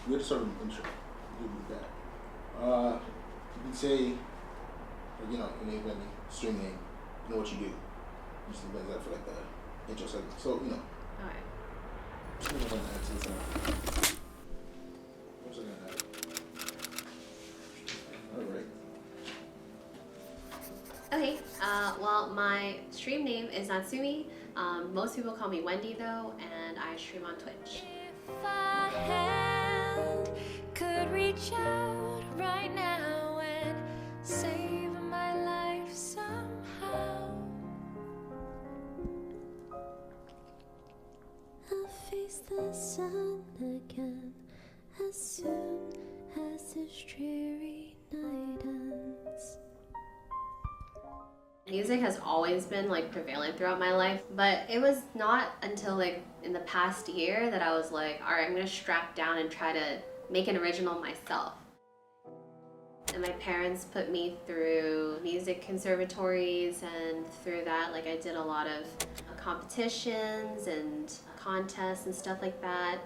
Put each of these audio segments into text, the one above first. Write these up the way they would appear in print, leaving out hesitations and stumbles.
we're sort of intro. Good with that. You can say, like, you know, your name, Wendy, stream name, you know what you do. Just like that for like the intro segment. So, you know. Alright. I'm gonna add to this out. What's I gonna add? Alright. Okay, well, my stream name is NATSUMiii. Most people call me Wendy though, and I stream on Twitch. If a hand could reach out right now and save my life somehow, I'll face the sun again as soon as this dreary night ends. Music has always been like prevalent throughout my life, but it was not until like in the past year that I was like, all right, I'm gonna strap down and try to make an original myself. And my parents put me through music conservatories, and through that, like, I did a lot of competitions and contests and stuff like that.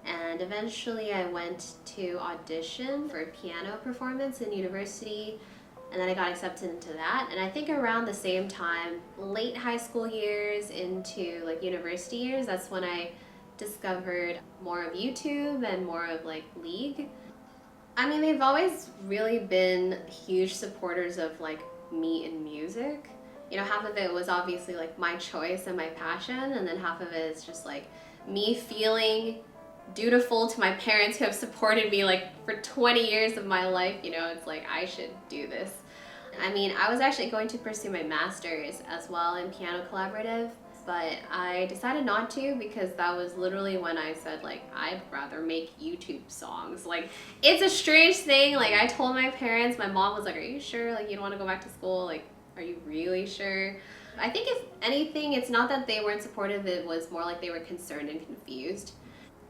And eventually I went to audition for a piano performance in university, and then I got accepted into that. And I think around the same time, late high school years into like university years, that's when I discovered more of YouTube and more of like League. I mean, they've always really been huge supporters of like me in music. You know, half of it was obviously like my choice and my passion, and then half of it is just like me feeling dutiful to my parents who have supported me like for 20 years of my life. You know, it's like I should do this. I mean, I was actually going to pursue my master's as well in piano collaborative, but I decided not to because that was literally when I said like I'd rather make YouTube songs. Like, it's a strange thing. Like, I told my parents, my mom was like, are you sure, like, you don't want to go back to school? Like, are you really sure? I think if anything, it's not that they weren't supportive, it was more like they were concerned and confused.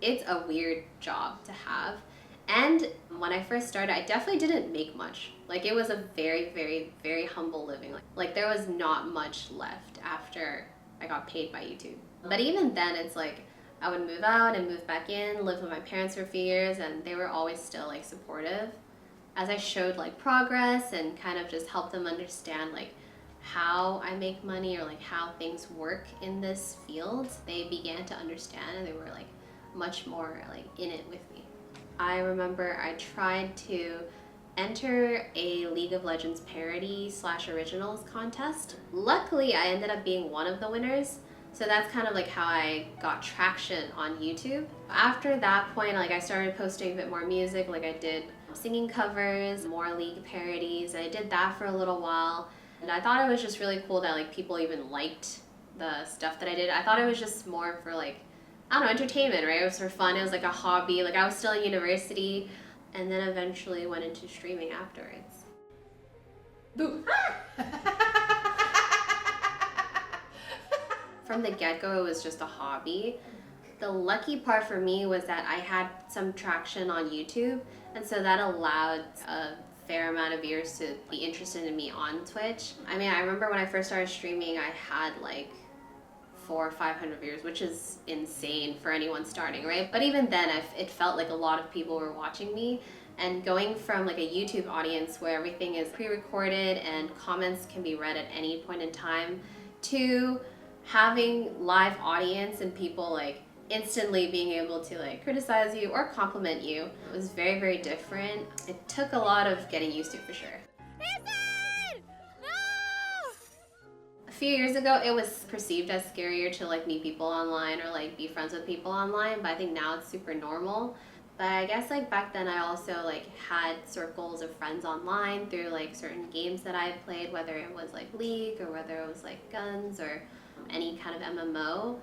It's a weird job to have. And when I first started, I definitely didn't make much. Like, it was a very, very, very humble living. Like there was not much left after I got paid by YouTube. But even then, it's like I would move out and move back in, live with my parents for a few years, and they were always still like supportive. As I showed like progress and kind of just helped them understand like how I make money or like how things work in this field, they began to understand, and they were like much more like in it with me. I remember I tried to enter a League of Legends parody / originals contest. Luckily, I ended up being one of the winners, so that's kind of like how I got traction on YouTube. After that point, like, I started posting a bit more music. Like, I did singing covers, more League parodies. I did that for a little while, and I thought it was just really cool that like people even liked the stuff that I did. I thought it was just more for like, I don't know, entertainment, right? It was for fun. It was like a hobby. Like, I was still in university, and then eventually went into streaming afterwards. From the get-go, it was just a hobby. The lucky part for me was that I had some traction on YouTube, and so that allowed a fair amount of viewers to be interested in me on Twitch. I mean, I remember when I first started streaming, I had like 400 or 500 viewers, which is insane for anyone starting, right? But even then, it felt like a lot of people were watching me. And going from like a YouTube audience where everything is pre-recorded and comments can be read at any point in time, to having live audience and people like instantly being able to like criticize you or compliment you, it was very, very different. It took a lot of getting used to, for sure. A few years ago, it was perceived as scarier to like meet people online or like be friends with people online, but I think now it's super normal. But I guess like back then I also like had circles of friends online through like certain games that I played, whether it was like League or whether it was like guns or any kind of MMO.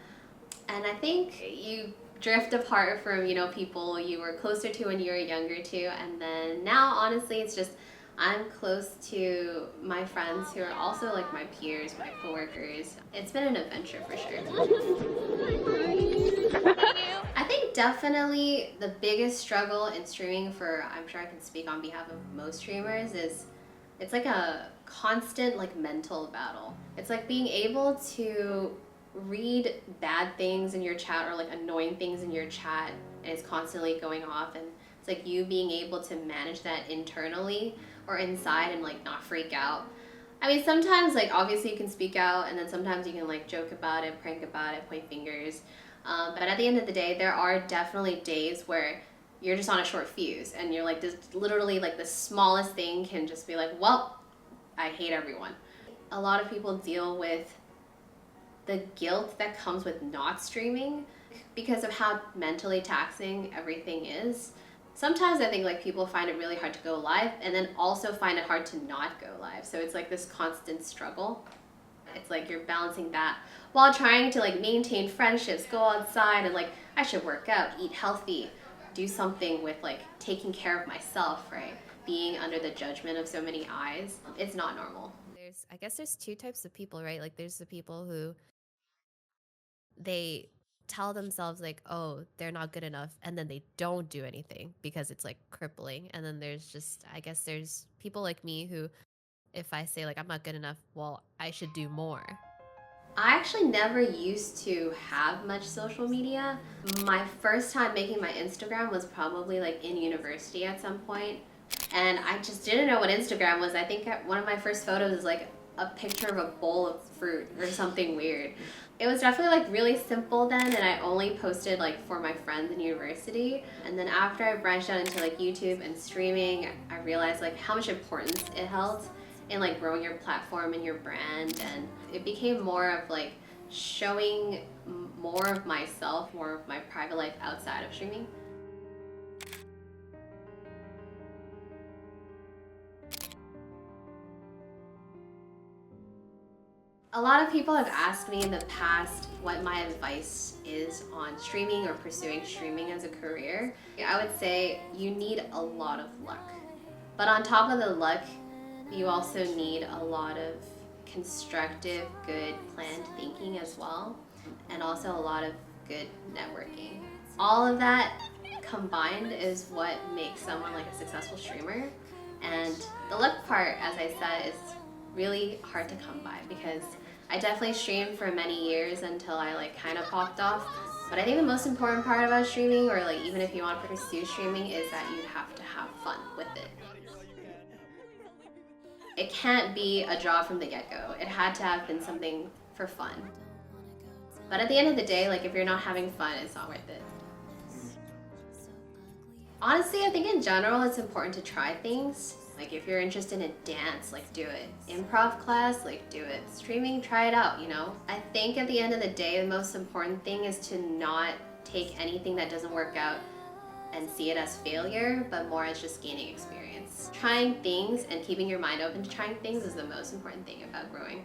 And I think you drift apart from, you know, people you were closer to when you were younger too, and then now honestly it's just I'm close to my friends who are also like my peers, my coworkers. It's been an adventure for sure. I think definitely the biggest struggle in streaming, for I'm sure I can speak on behalf of most streamers, is it's like a constant like mental battle. It's like being able to read bad things in your chat or like annoying things in your chat, and it's constantly going off, and It's like you being able to manage that internally or inside and like not freak out. I mean, sometimes like obviously you can speak out, and then sometimes you can like joke about it, prank about it, point fingers. But at the end of the day, there are definitely days where you're just on a short fuse, and you're like, this literally like the smallest thing can just be like, well, I hate everyone. A lot of people deal with the guilt that comes with not streaming because of how mentally taxing everything is. Sometimes I think like people find it really hard to go live, and then also find it hard to not go live. So it's like this constant struggle. It's like you're balancing that while trying to like maintain friendships, go outside, and like I should work out, eat healthy, do something with like taking care of myself, right? Being under the judgment of so many eyes, it's not normal. I guess there's two types of people, right? Like there's the people who they tell themselves like, oh, they're not good enough, and then they don't do anything because it's like crippling. And then there's just, I guess there's people like me who, if I say like I'm not good enough, well, I should do more. I actually never used to have much social media. My first time making my Instagram was probably like in university at some point, and I just didn't know what Instagram was. I think one of my first photos is like a picture of a bowl of fruit or something weird. It was definitely like really simple then, and I only posted like for my friends in university. And then after I branched out into like YouTube and streaming, I realized like how much importance it held in like growing your platform and your brand, and it became more of like showing more of myself, more of my private life outside of streaming. A lot of people have asked me in the past what my advice is on streaming or pursuing streaming as a career. I would say you need a lot of luck. But on top of the luck, you also need a lot of constructive, good, planned thinking as well, and also a lot of good networking. All of that combined is what makes someone like a successful streamer. And the luck part, as I said, is really hard to come by, because I definitely streamed for many years until I like kind of popped off. But I think the most important part about streaming, or like even if you want to pursue streaming, is that you have to have fun with it. It can't be a job from the get-go. It had to have been something for fun. But at the end of the day, like if you're not having fun, it's not worth it. Honestly, I think in general it's important to try things. Like if you're interested in dance, like do it. Improv class, like do it. Streaming, try it out, you know? I think at the end of the day, the most important thing is to not take anything that doesn't work out and see it as failure, but more as just gaining experience. Trying things and keeping your mind open to trying things is the most important thing about growing.